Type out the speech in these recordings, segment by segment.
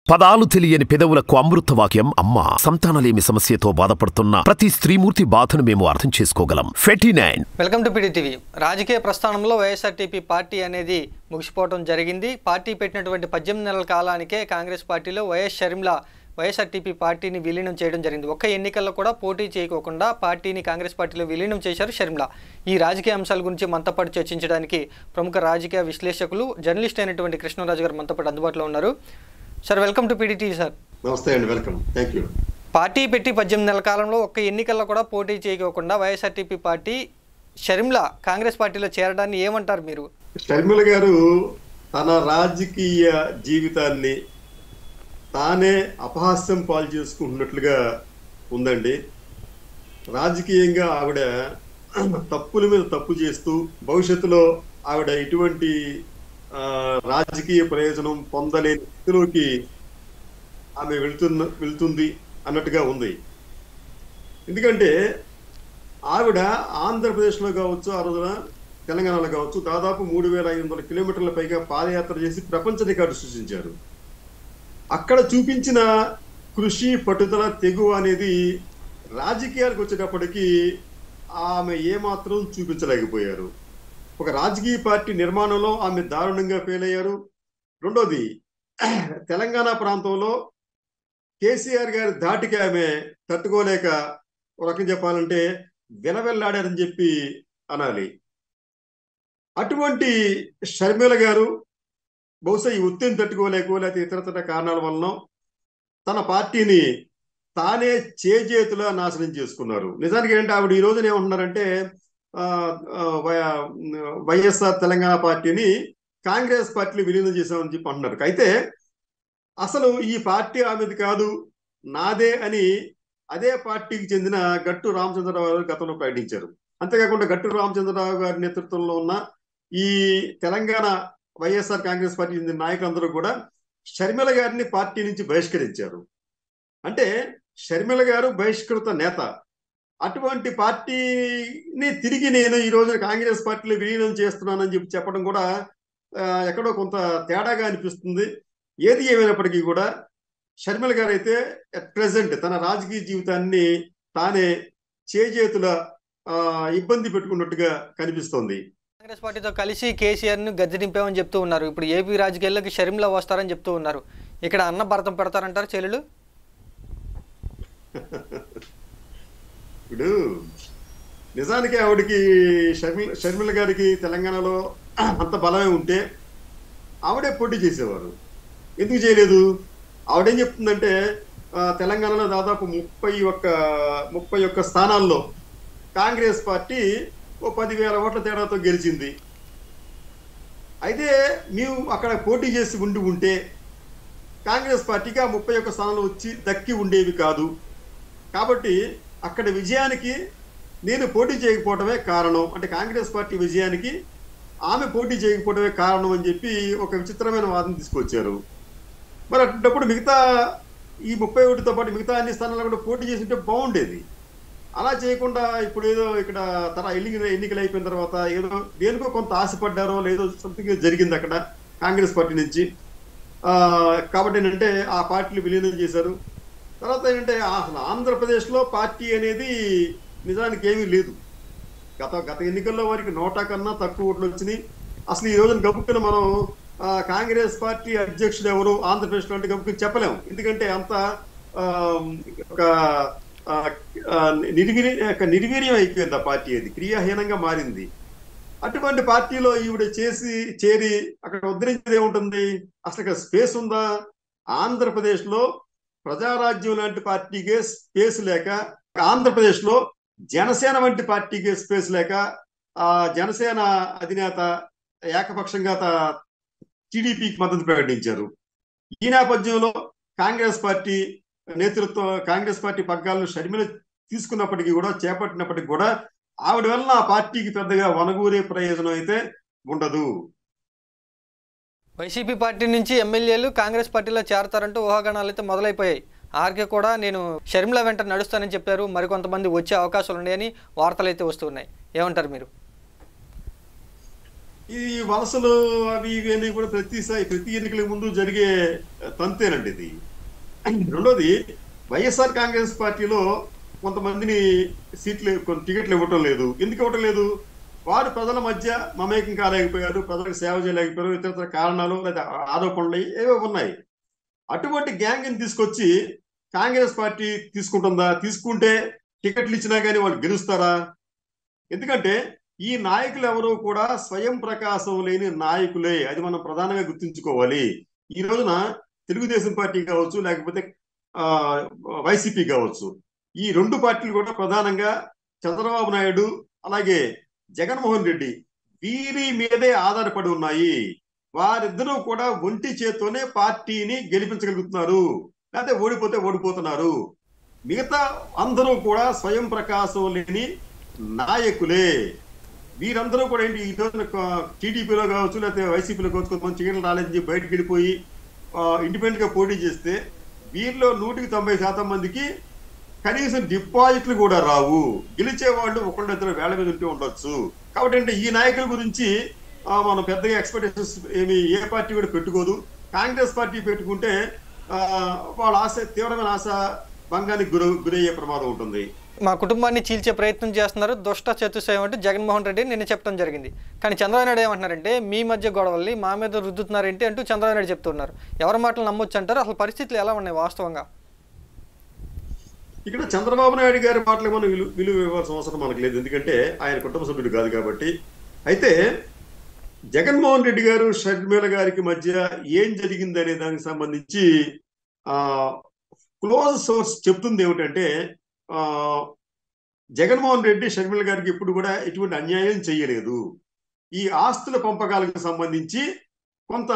పదాలు తెలియని పెదవులకు అమృతవాక్యం అమ్మ. సంతానలేమి సమస్యతో బాధపడుతున్న ప్రతి స్త్రీమూర్తి బాధను మేము అర్థం చేసుకోగలం. 49 వెల్కమ్ టు పిడిటివి. రాజకీయ ప్రస్థానంలో వైఎస్ఆర్టీపీ పార్టీ అనేది ముగిసిపోవడం జరిగింది. పార్టీ పెట్టినటువంటి 18 నెలల కాలానికే కాంగ్రెస్ పార్టీలో వైఎస్ షర్మిల వైఎస్ఆర్టీపీ పార్టీని విలీనం చేయడం జరిగింది. ఒక్క ఎన్నికల్లో కూడా పోటీ చేయకోకుండా పార్టీని కాంగ్రెస్ పార్టీలో విలీనం చేశారు షర్మిల. ఈ రాజకీయ అంశాల గురించి మనతో పాటు చర్చించడానికి ప్రముఖ రాజకీయ విశ్లేషకులు జర్నలిస్ట్ అయినటువంటి కృష్ణరాజు గారు మనతో పాటు అందుబాటులో ఉన్నారు. Sir, welcome to PDTV sir. నమస్తే అండి, వెల్కమ్, థ్యాంక్ యూ. పార్టీ పెట్టి 18 నెలల కాలంలో ఒక్క ఎన్నికల్లో కూడా పోటీ చేయకోకుండా వైఎస్ఆర్టీపీ పార్టీ షర్మిల కాంగ్రెస్ పార్టీలో చేరడాన్ని ఏమంటారు మీరు? షర్మిల గారు తన రాజకీయ జీవితాన్ని తానే అపహాస్యం పాలు చేసుకుంటున్నట్లుగా ఉందండి. రాజకీయంగా ఆవిడ తప్పుల మీద తప్పు చేస్తూ భవిష్యత్తులో ఆవిడ ఇటువంటి రాజకీయ ప్రయోజనం పొందలేని స్థితిలోకి ఆమె వెళ్తుంది అన్నట్టుగా ఉంది. ఎందుకంటే ఆవిడ ఆంధ్రప్రదేశ్లో కావచ్చు, ఆ రోజున తెలంగాణలో కావచ్చు, దాదాపు 3500 కిలోమీటర్ల పైగా పాదయాత్ర చేసి ప్రపంచ రికార్డు సృష్టించారు. అక్కడ చూపించిన కృషి, పట్టుదల, తెగువ అనేది రాజకీయాలకు వచ్చేటప్పటికీ ఆమె ఏమాత్రం చూపించలేకపోయారు. ఒక రాజకీయ పార్టీ నిర్మాణంలో ఆమె దారుణంగా ఫెయిల్ అయ్యారు. రెండోది, తెలంగాణ ప్రాంతంలో కేసీఆర్ గారి ధాటికి ఆమె తట్టుకోలేక, ఒక రకం చెప్పాలంటే వెలవెల్లాడారని చెప్పి అనాలి. అటువంటి షర్మిల గారు బహుశా ఈ ఒత్తిడిని తట్టుకోలేకో లేకపోతే ఇతరతర కారణాల వలన తన పార్టీని తానే చేజేతులా నాశనం చేసుకున్నారు. నిజానికి ఏంటి, ఆవిడ ఈ రోజున ఏమంటున్నారంటే వైఎస్ఆర్ తెలంగాణ పార్టీని కాంగ్రెస్ పార్టీని విలీనం చేశామని చెప్పి అంటున్నారు. అయితే అసలు ఈ పార్టీ ఆమెది కాదు, నాదే అని అదే పార్టీకి చెందిన గట్టు రామచంద్రరావు గారు గతంలో ప్రకటించారు. అంతేకాకుండా గట్టు రామచంద్రరావు గారి నేతృత్వంలో ఉన్న ఈ తెలంగాణ వైఎస్ఆర్ కాంగ్రెస్ పార్టీ చెందిన నాయకులందరూ కూడా షర్మిల గారిని పార్టీ నుంచి బహిష్కరించారు. అంటే షర్మిల గారు బహిష్కృత నేత. అటువంటి పార్టీని తిరిగి నేను ఈ రోజు కాంగ్రెస్ పార్టీలో విలీనం చేస్తున్నానని చెప్పి చెప్పడం కూడా ఎక్కడో కొంత తేడాగా అనిపిస్తుంది. ఏది ఏమైనప్పటికీ కూడా షర్మిల గారు అయితే అట్ ప్రెసెంట్ తన రాజకీయ జీవితాన్ని తానే చేజేతుల ఇబ్బంది పెట్టుకున్నట్టుగా కనిపిస్తోంది. కాంగ్రెస్ పార్టీతో కలిసి కేసీఆర్ను గద్దె దింపామని చెప్తూ ఉన్నారు. ఇప్పుడు ఏపీ రాజకీయాల్లోకి షర్మిల వస్తారని చెప్తూ ఉన్నారు. ఇక్కడ అన్న భరతం పెడతారంటారు చెల్లెలు? ఇప్పుడు నిజానికి ఆవిడకి షర్మిల గారికి తెలంగాణలో అంత బలమే ఉంటే ఆవిడే పోటీ చేసేవారు. ఎందుకు చేయలేదు? ఆవిడేం చెప్తుందంటే తెలంగాణలో దాదాపు 31 స్థానాల్లో కాంగ్రెస్ పార్టీ 10,000 ఓట్ల తేడాతో గెలిచింది. అయితే మేము అక్కడ పోటీ చేసి ఉంటే కాంగ్రెస్ పార్టీకి ఆ 31 స్థానాలు వచ్చి దక్కి ఉండేవి కాదు. కాబట్టి అక్కడ విజయానికి నేను పోటీ చేయకపోవడమే కారణం, అంటే కాంగ్రెస్ పార్టీ విజయానికి ఆమె పోటీ చేయకపోవడమే కారణం అని చెప్పి ఒక విచిత్రమైన వాదన తీసుకొచ్చారు. మరి అటువంటిప్పుడు మిగతా ఈ 31తో పాటు మిగతా అన్ని స్థానాల్లో కూడా పోటీ చేస్తుంటే బాగుండేది. అలా చేయకుండా ఇప్పుడు ఏదో ఇక్కడ ఎన్నికలు అయిపోయిన తర్వాత ఏదో దేనికో కొంత ఆశపడ్డారో లేదో సంథింగ్ జరిగింది అక్కడ కాంగ్రెస్ పార్టీ నుంచి. కాబట్టి ఏంటంటే ఆ పార్టీలు విలీనం చేశారు. తర్వాత ఏంటంటే అసలు ఆంధ్రప్రదేశ్లో పార్టీ అనేది నిజానికి ఏమీ లేదు. గత ఎన్నికల్లో వారికి 100 కన్నా తక్కువ ఓట్లు వచ్చినాయి. అసలు ఈ రోజున గబుక్కున మనం కాంగ్రెస్ పార్టీ అధ్యక్షుడు ఎవరు ఆంధ్రప్రదేశ్లో అంటే గబుక్కుని చెప్పలేము. ఎందుకంటే అంత ఒక నిర్వీర్యం అయిపోయింది ఆ పార్టీ, అది క్రియాహీనంగా మారింది. అటువంటి పార్టీలో ఈవిడ చేరి అక్కడ ఉద్ధరించేది ఏముంటుంది? అసలు ఇక్కడ స్పేస్ ఉందా? ఆంధ్రప్రదేశ్లో ప్రజారాజ్యం లాంటి పార్టీకే స్పేస్ లేక, ఆంధ్రప్రదేశ్లో జనసేన వంటి పార్టీకే స్పేస్ లేక జనసేన అధినేత ఏకపక్షంగా టీడీపీకి మద్దతు ప్రకటించారు. ఈ నేపథ్యంలో కాంగ్రెస్ పార్టీ పగ్గాలను షర్మిల తీసుకున్నప్పటికీ కూడా, చేపట్టినప్పటికీ కూడా ఆవిడ వల్ల ఆ పార్టీకి పెద్దగా వనగూరే ప్రయోజనం అయితే ఉండదు. వైసీపీ పార్టీ నుంచి ఎమ్మెల్యేలు కాంగ్రెస్ పార్టీలో చేరతారంటూ ఊహాగానాలు అయితే మొదలైపోయాయి. ఆర్కే కూడా నేను షర్మిల వెంట నడుస్తానని చెప్పారు. మరికొంతమంది వచ్చే అవకాశాలు ఉన్నాయని వార్తలు అయితే వస్తున్నాయి. ఏమంటారు మీరు? ఈ వలసలు అవి ఇవి అని కూడా ప్రతి ఎన్నికల ముందు జరిగే తంతేనండి ఇది. రెండోది, వైఎస్ఆర్ కాంగ్రెస్ పార్టీలో కొంతమందిని కొన్ని టికెట్లు ఇవ్వటం లేదు. ఎందుకు ఇవ్వటం లేదు? వారు ప్రజల మధ్య మమేకం కాలేకపోయారు, ప్రజలకు సేవ చేయలేకపోయారు, ఇతర కారణాలు లేదా ఆరోపణలు ఏవో ఉన్నాయి. అటువంటి గ్యాంగ్ని తీసుకొచ్చి కాంగ్రెస్ పార్టీ తీసుకుంటుందా? తీసుకుంటే టికెట్లు ఇచ్చినా కానీ వాళ్ళు గెలుస్తారా? ఎందుకంటే ఈ నాయకులు ఎవరు కూడా స్వయం ప్రకాశం లేని నాయకులే. అది మనం ప్రధానంగా గుర్తుంచుకోవాలి. ఈ రోజున తెలుగుదేశం పార్టీ కావచ్చు, లేకపోతే వైసీపీ కావచ్చు, ఈ రెండు పార్టీలు కూడా ప్రధానంగా చంద్రబాబు నాయుడు అలాగే జగన్మోహన్ రెడ్డి వీరి మీదే ఆధారపడి ఉన్నాయి. వారిద్దరూ కూడా ఒంటి చేత్తోనే పార్టీని గెలిపించగలుగుతున్నారు, లేకపోతే ఓడిపోతే ఓడిపోతున్నారు. మిగతా అందరూ కూడా స్వయం ప్రకాశం లేని నాయకులే. వీరందరూ కూడా ఏంటి, ఈ రోజున టీడీపీలో కావచ్చు, లేకపోతే వైసీపీలో కావచ్చు, కొంతమంది టికెట్లు రాలేదని బయటకు వెళ్ళిపోయి ఇండిపెండెంట్ గా పోటీ చేస్తే వీరిలో 190% మందికి కనీసం డిపాజిట్లు కూడా రావు. గెలిచే వాళ్ళు ఒకళ్ళిద్దరు వేళ మీద ఉంటే ఉండొచ్చు. కాబట్టి అంటే ఈ నాయకుల గురించి మనం పెద్దగా ఎక్స్పెక్టేషన్స్ ఏ పార్టీ కూడా పెట్టుకోదు. కాంగ్రెస్ పార్టీ పెట్టుకుంటే వాళ్ళ తీవ్రమైన ఆశ భంగానికి గురయ్యే ప్రమాదం ఉంటుంది. మా కుటుంబాన్ని చీల్చే ప్రయత్నం చేస్తున్నారు, దుష్ట చతుష్టయం అంటూ జగన్మోహన్ రెడ్డి నిన్న చెప్పడం జరిగింది. కానీ చంద్రబాబు నాయుడు ఏమంటున్నారంటే, మీ మధ్య గొడవల్ని మా మీద రుద్దుతున్నారేంటి అంటూ చంద్రబాబు నాయుడు చెప్తున్నారు. ఎవరి మాటలు నమ్మొచ్చు అంటారు? అసలు పరిస్థితులు ఎలా ఉన్నాయి వాస్తవంగా? ఇక్కడ చంద్రబాబు నాయుడు గారి మాటలు మనం విలువ ఇవ్వాల్సిన అవసరం మనకు లేదు, ఎందుకంటే ఆయన కుటుంబ సభ్యుడు కాదు కాబట్టి. అయితే జగన్మోహన్ రెడ్డి గారు షర్మిల గారికి మధ్య ఏం జరిగిందనే దానికి సంబంధించి క్లోజ్ సోర్స్ చెప్తుంది ఏమిటంటే, జగన్మోహన్ రెడ్డి షర్మిల గారికి ఇప్పుడు కూడా ఎటువంటి అన్యాయం చేయలేదు. ఈ ఆస్తుల పంపకాలకు సంబంధించి కొంత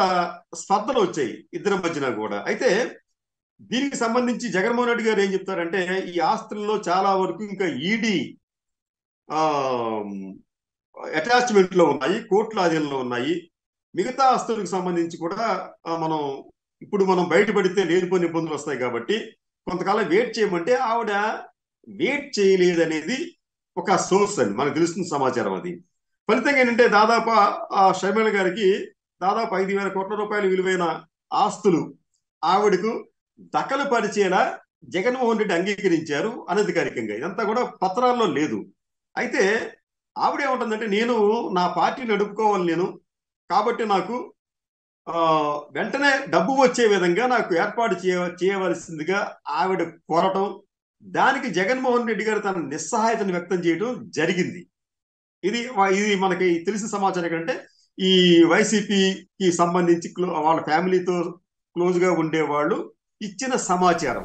స్పర్ధలు వచ్చాయి ఇద్దరి మధ్యన కూడా. అయితే దీనికి సంబంధించి జగన్మోహన్ రెడ్డి గారు ఏం చెప్తారంటే, ఈ ఆస్తుల్లో చాలా వరకు ఇంకా ఈడీ అటాచ్మెంట్ లో ఉన్నాయి, కోర్టుల ఆధీనంలో ఉన్నాయి. మిగతా ఆస్తులకు సంబంధించి కూడా మనం బయటపడితే లేనిపోని ఇబ్బందులు వస్తాయి కాబట్టి కొంతకాలం వెయిట్ చేయమంటే ఆవిడ వెయిట్ చేయలేదనేది ఒక సోర్స్ అని మనకు తెలుస్తున్న సమాచారం. అది ఫలితంగా ఏంటంటే దాదాపు షర్మిల గారికి దాదాపు 5,000 కోట్ల రూపాయల విలువైన ఆస్తులు ఆవిడకు దఖలు పరిచేలా జగన్మోహన్ రెడ్డి అంగీకరించారు అనధికారికంగా. ఇదంతా కూడా పత్రాల్లో లేదు. అయితే ఆవిడ ఏమంటుందంటే, నేను నా పార్టీ నడుపుకోవాలి నేను, కాబట్టి నాకు వెంటనే డబ్బు వచ్చే విధంగా నాకు ఏర్పాటు చేయవలసిందిగా ఆవిడ కోరటం, దానికి జగన్మోహన్ రెడ్డి గారు తన నిస్సహాయతను వ్యక్తం చేయడం జరిగింది. ఇది మనకి తెలిసిన సమాచారం కంటే ఈ వైసీపీకి సంబంధించి వాళ్ళ ఫ్యామిలీతో క్లోజ్ గా ఉండేవాళ్ళు ఇచ్చిన సమాచారం.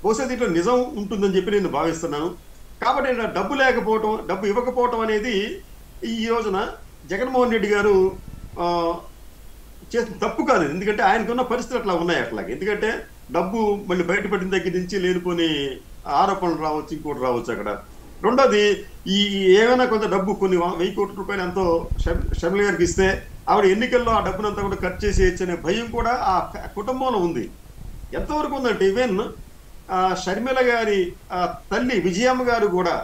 బహుశా దీంట్లో నిజం ఉంటుందని చెప్పి నేను భావిస్తున్నాను. కాబట్టి డబ్బు ఇవ్వకపోవటం అనేది ఈ రోజున జగన్మోహన్ రెడ్డి గారు చేసిన తప్పు కాదు. ఎందుకంటే ఆయనకున్న పరిస్థితులు అట్లా ఉన్నాయి. అట్లాగే ఎందుకంటే డబ్బు మళ్ళీ బయటపడిన దగ్గర నుంచి లేనిపోని ఆరోపణలు రావచ్చు, ఇంకోటి రావచ్చు అక్కడ. రెండోది, ఏమైనా కొంత డబ్బు కొన్ని 1000 కోట్ల రూపాయలు ఎంతో షర్మిల గారికి ఇస్తే ఆవిడ ఎన్నికల్లో ఆ డబ్బునంతా కూడా ఖర్చు చేసేయచ్చు అనే భయం కూడా ఆ కుటుంబంలో ఉంది. ఎంతవరకు ఉందంటే ఈవెన్ షర్మిల గారి తల్లి విజయమ్మ గారు కూడా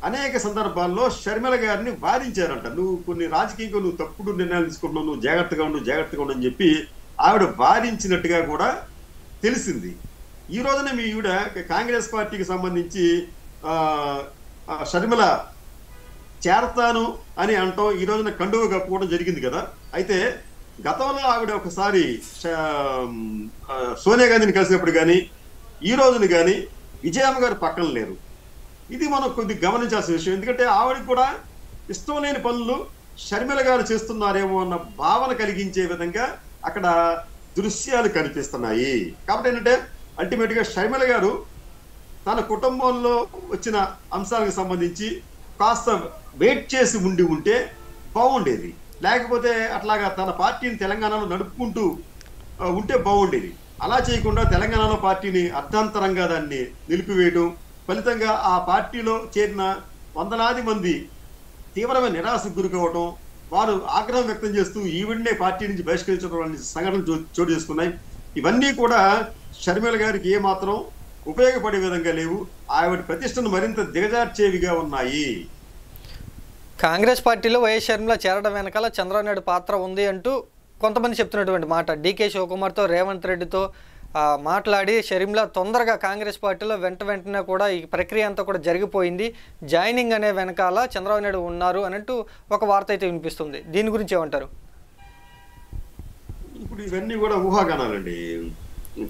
అనేక సందర్భాల్లో షర్మిల గారిని వారించారంట. నువ్వు కొన్ని రాజకీయంగా నువ్వు తప్పుడు నిర్ణయాలు తీసుకుంటున్నావు, నువ్వు జాగ్రత్తగా ఉండు అని చెప్పి ఆవిడ వారించినట్టుగా కూడా తెలిసింది. ఈ రోజున మీ ఈవిడ కాంగ్రెస్ పార్టీకి సంబంధించి షర్మిల చేరతాను అని అంటాం, ఈ రోజున కండువ కప్పుకోవడం జరిగింది కదా. అయితే గతంలో ఆవిడ ఒకసారి సోనియా గాంధీని కలిసినప్పుడు కానీ ఈ రోజున కానీ విజయమ్మ గారు పక్కన లేరు. ఇది మనం కొద్దిగా గమనించాల్సిన విషయం. ఎందుకంటే ఆవిడకి కూడా ఇష్టం లేని పనులు షర్మిల గారు చేస్తున్నారేమో అన్న భావన కలిగించే విధంగా అక్కడ దృశ్యాలు కనిపిస్తున్నాయి. కాబట్టి ఏంటంటే అల్టిమేట్ గా షర్మిల గారు తన కుటుంబంలో వచ్చిన అంశాలకు సంబంధించి కాస్త వెయిట్ చేసి ఉంటే బాగుండేది. లేకపోతే అట్లాగా తన పార్టీని తెలంగాణలో నడుపుకుంటూ ఉంటే బాగుండేది. అలా చేయకుండా తెలంగాణలో పార్టీని అర్ధాంతరంగా దాన్ని నిలిపివేయడం, ఫలితంగా ఆ పార్టీలో చేరిన వందలాది మంది తీవ్రమైన నిరాశకు గురి కావడం, వారు ఆగ్రహం వ్యక్తం చేస్తూ ఈవిడ్నే పార్టీ నుంచి బహిష్కరించడం వంటి సంఘటనలు చోటు చేసుకున్నాయి. ఇవన్నీ కూడా షర్మిల గారికి ఏమాత్రం ఉపయోగపడే విధంగా లేవు. ఆవిడ ప్రతిష్టను మరింత దిగజార్చేవిగా ఉన్నాయి. కాంగ్రెస్ పార్టీలో వైఎస్ షర్మిల చేరడం వెనకాల చంద్రబాబు నాయుడు పాత్ర ఉంది అంటూ కొంతమంది చెప్తున్నటువంటి మాట. డీకే శివకుమార్తో రేవంత్ రెడ్డితో మాట్లాడి షర్మిల తొందరగా కాంగ్రెస్ పార్టీలో వెంటనే కూడా ఈ ప్రక్రియ అంతా కూడా జరిగిపోయింది, జాయినింగ్ అనే వెనకాల చంద్రబాబు నాయుడు ఉన్నారు అనంటూ ఒక వార్త అయితే వినిపిస్తుంది. దీని గురించి ఏమంటారు? ఇప్పుడు ఇవన్నీ కూడా ఊహాగానాలండి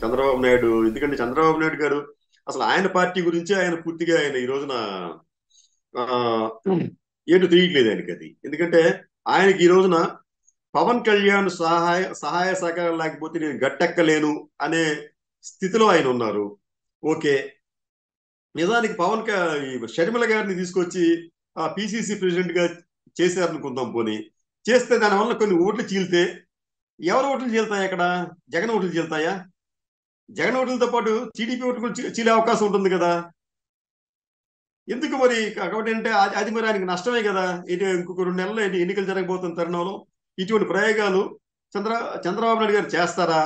చంద్రబాబు నాయుడు. ఎందుకంటే చంద్రబాబు నాయుడు గారు అసలు ఆయన పార్టీ గురించి ఆయన పూర్తిగా ఆయన ఈ రోజున ఏంటో తెలియట్లేదు ఆయనకి అది. ఎందుకంటే ఆయనకి ఈ రోజున పవన్ కళ్యాణ్ సహాయ సహకారం లేకపోతే నేను గట్టెక్కలేను అనే స్థితిలో ఆయన ఉన్నారు. ఓకే, నిజానికి షర్మిల గారిని తీసుకొచ్చి పిసిసి ప్రెసిడెంట్ గా చేశారనుకుందాం. పోనీ చేస్తే దానివల్ల కొన్ని ఓట్లు చీలితే ఎవరు ఓట్లు చీలుతాయి? అక్కడ జగన్ ఓట్లు చీలుతాయా? జగన్ ఓట్లతో పాటు టీడీపీ ఓట్లు చీలే అవకాశం ఉంటుంది కదా. ఎందుకు మరి? కాబట్టి అంటే అది మరి ఆయనకి నష్టమే కదా. ఇంకొక 2 నెలల్లో ఎన్నికలు జరగబోతున్న తరుణంలో ఇటువంటి ప్రయోగాలు చంద్రబాబు నాయుడు గారు చేస్తారా?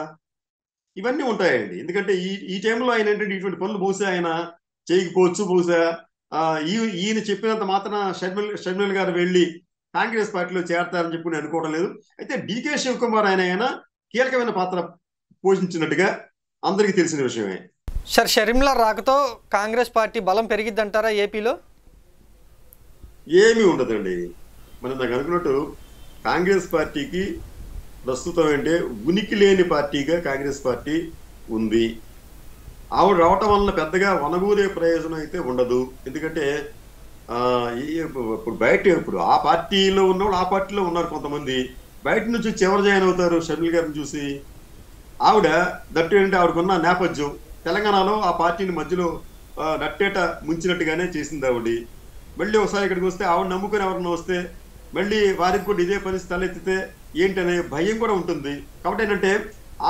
ఇవన్నీ ఉంటాయండి. ఎందుకంటే ఈ టైంలో ఆయన ఏంటంటే ఇటువంటి పనులు బహుశా ఆయన చేయకపోవచ్చు. బహుశా ఈయన చెప్పినంత మాత్రం షర్మిల గారు వెళ్ళి కాంగ్రెస్ పార్టీలో చేరతారని చెప్పి నేను అనుకోవడం లేదు. అయితే డీకే శివకుమార్ ఆయన కీలకమైన పాత్ర పోషించినట్టుగా అందరికీ తెలిసిన విషయమే. సార్, షర్మిల రాకతో కాంగ్రెస్ పార్టీ బలం పెరిగిద్దంటారా ఏపీలో? ఏమీ ఉండదండి. మనం నాకు అనుకున్నట్టు కాంగ్రెస్ పార్టీకి ప్రస్తుతం అంటే ఉనికి లేని పార్టీగా కాంగ్రెస్ పార్టీ ఉంది. ఆవిడ రావటం వలన పెద్దగా వనగూరే ప్రయోజనం అయితే ఉండదు. ఎందుకంటే ఇప్పుడు ఆ పార్టీలో ఉన్నవాళ్ళు ఆ పార్టీలో ఉన్నారు కొంతమంది. బయట నుంచి ఎవరు జాయిన్ అవుతారు షర్మిల గారిని చూసి? ఆవిడ దట్టు ఏంటంటే ఆవిడకున్న నేపథ్యం తెలంగాణలో ఆ పార్టీని మధ్యలో నట్టేట ముంచినట్టుగానే చేసింది ఆవిడ. మళ్ళీ ఒకసారి ఇక్కడికి వస్తే ఆవిడ నమ్ముకొని ఎవరన్నా వస్తే మళ్ళీ వారికి కూడా ఇదే పరిస్థితి తలెత్తితే ఏంటనే భయం కూడా ఉంటుంది. కాబట్టి ఏంటంటే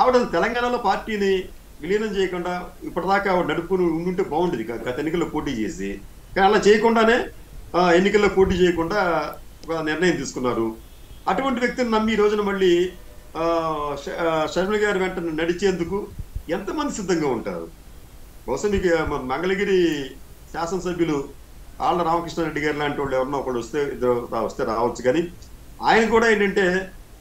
ఆవిడ తెలంగాణలో పార్టీని విలీనం చేయకుండా ఇప్పటిదాకా ఆవిడ నడుపుకుని ఉండుంటే బాగుండేది గత ఎన్నికల్లో పోటీ చేసి. కానీ అలా చేయకుండానే ఎన్నికల్లో పోటీ చేయకుండా ఒక నిర్ణయం తీసుకున్నారు. అటువంటి వ్యక్తిని నమ్మి ఈ రోజున మళ్ళీ షర్మిల గారి వెంట నడిచేందుకు ఎంతమంది సిద్ధంగా ఉంటారు? బహుశా మీకు మంగళగిరి శాసనసభ్యులు ఆళ్ళ రామకృష్ణారెడ్డి గారు లాంటి వాళ్ళు ఎవరన్నా ఒకళ్ళు వస్తే రావచ్చు. కానీ ఆయన కూడా ఏంటంటే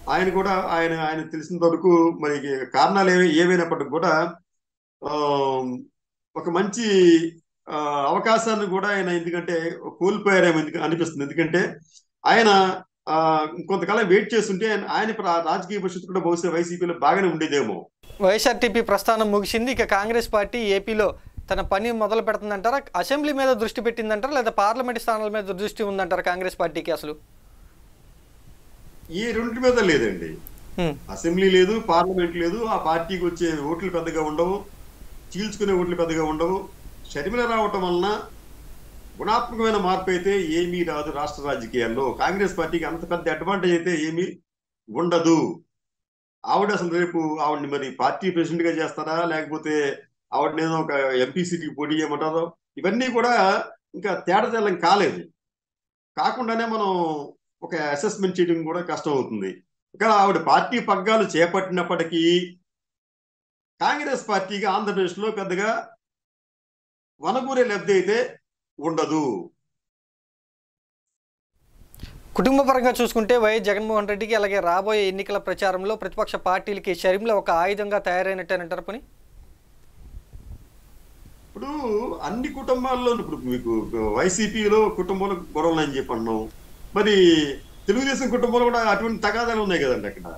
ఆయన తెలిసినంత వరకు మరి కారణాలు ఏవైనప్పటికీ కూడా ఒక మంచి అవకాశాన్ని కూడా ఆయన ఎందుకంటే కోల్పోయారేమో అనిపిస్తుంది. ఎందుకంటే ఆయన కొంతకాలం వెయిట్ చేస్తుంటే ఆయన రాజకీయ భవిష్యత్తు కూడా బహుశా వైసీపీలో బాగానే ఉండేదేమో. వైఎస్ఆర్టీపీ ప్రస్థానం ముగిసింది. ఇక కాంగ్రెస్ పార్టీ ఏపీలో తన పని మొదలు పెడుతుందంటారా? అసెంబ్లీ మీద దృష్టి పెట్టిందంటారా లేదా పార్లమెంట్ స్థానాల మీద దృష్టి ఉందంటారా కాంగ్రెస్ పార్టీకి? అసలు ఈ రెండింటి మీద లేదండి. అసెంబ్లీ లేదు, పార్లమెంట్ లేదు. ఆ పార్టీకి వచ్చే ఓట్లు పెద్దగా ఉండవు, చీల్చుకునే ఓట్లు పెద్దగా ఉండవు. షర్మిల రావటం వలన గుణాత్మకమైన మార్పు అయితే ఏమీ రాదు రాష్ట్ర రాజకీయాల్లో. కాంగ్రెస్ పార్టీకి అంత పెద్ద అడ్వాంటేజ్ అయితే ఏమీ ఉండదు. ఆవిడ అసలు రేపు ఆవిడని మరి పార్టీ ప్రెసిడెంట్ గా చేస్తారా లేకపోతే ఆవిడనేదో ఒక ఎంపీ సీట్కి పోటీ చేయమంటారో ఇవన్నీ కూడా ఇంకా తేడతెల్లం కాలేదు. కాకుండానే మనం ఒక అసెస్మెంట్ చేయడం కూడా కష్టం అవుతుంది. ఇక్కడ ఆవిడ పార్టీ పగ్గాలు చేపట్టినప్పటికీ కాంగ్రెస్ పార్టీకి ఆంధ్రప్రదేశ్లో పెద్దగా వనగూరే లబ్ధి అయితే ఉండదు. కుటుంబ పరంగా చూసుకుంటే వైఎస్ జగన్మోహన్ రెడ్డికి అలాగే రాబోయే ఎన్నికల ప్రచారంలో ప్రతిపక్ష పార్టీలకి షర్మిల ఒక ఆయుధంగా తయారైనట్టేనంటారు పని. ఇప్పుడు అన్ని కుటుంబాల్లో ఇప్పుడు మీకు వైసీపీలో కుటుంబంలో గొడవలు అని చెప్పి అన్నాం. మరి తెలుగుదేశం కుటుంబంలో కూడా అటువంటి తగాదాలు ఉన్నాయి కదండి. అక్కడ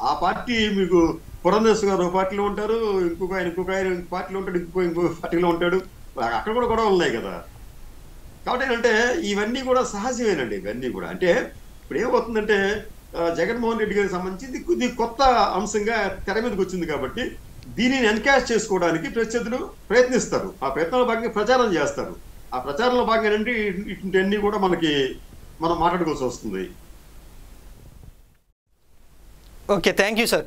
ఆ పార్టీ మీకు పురంధేశ్వర గారు పార్టీలో ఉంటారు, ఇంకొక ఆయన పార్టీలో ఉంటాడు, ఇంకో పార్టీలో ఉంటాడు. అక్కడ కూడా గొడవలు ఉన్నాయి కదా. కాబట్టి ఏంటంటే ఇవన్నీ కూడా సహజమేనండి. ఇవన్నీ కూడా అంటే ఇప్పుడు ఏమవుతుందంటే జగన్మోహన్ రెడ్డి గారికి సంబంధించి ఇది కొత్త అంశంగా తెర మీదకి వచ్చింది కాబట్టి దీనిని ఎన్కాష్ చేసుకోవడానికి ప్రత్యర్థులు ప్రయత్నిస్తారు. ఆ ప్రయత్నంలో భాగంగా ప్రచారం చేస్తారు. ఆ ప్రచారంలో భాగంగా ఏంటంటే ఇటువంటి కూడా మనం మాట్లాడుకోవాల్సి వస్తుంది. Okay, thank you sir.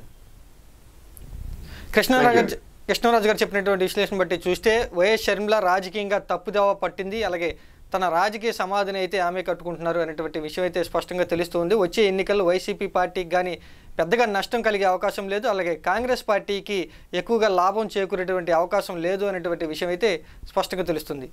Krishnaraju గారు చెప్పినటువంటి విశ్లేషణ బట్టి చూస్తే వైఎస్ షర్మిల రాజకీయంగా తప్పుదోవ పట్టింది, అలాగే తన రాజకీయ సమాధిని అయితే ఆమె కట్టుకుంటున్నారు అనేటువంటి విషయం అయితే స్పష్టంగా తెలుస్తుంది. వచ్చే ఎన్నికల్లో వైసీపీ పార్టీకి కానీ పెద్దగా నష్టం కలిగే అవకాశం లేదు, అలాగే కాంగ్రెస్ పార్టీకి ఎక్కువగా లాభం చేకూరేటువంటి అవకాశం లేదు అనేటువంటి విషయం అయితే స్పష్టంగా తెలుస్తుంది.